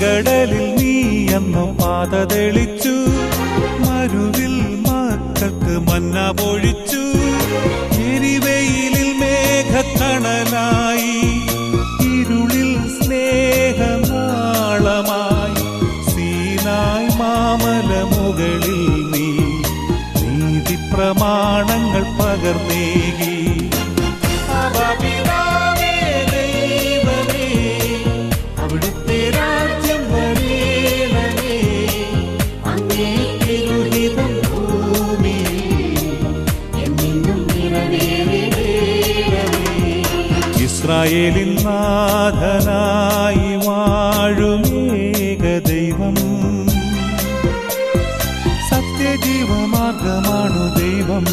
ചെങ്കടലിൽ നീ എന്നു പാത തെളിച്ചു, മരുവിൽ മക്കൾക്ക് മന്ന പൊഴിച്ചു. എരിവെയിലിൽ മേഘക്കണലായി, ഇരുളിൽ സ്നേഹനാളമായി, സീനായ് മാമല മുകളിൽ നീ നീതി പ്രമാണങ്ങൾ പകർന്നേകി. അവിടുത്തെ രാജ്യം വരേണമേ, അങ്ങേ തിരുഹിതം ഭൂമിയിൽ എന്നെന്നും നിറവേറേണമേ. ഇസ്രായേലിൻ നാഥനായി വാഴുമേക ദൈവം, സത്യജീവമാർഗമാണു ദൈവം.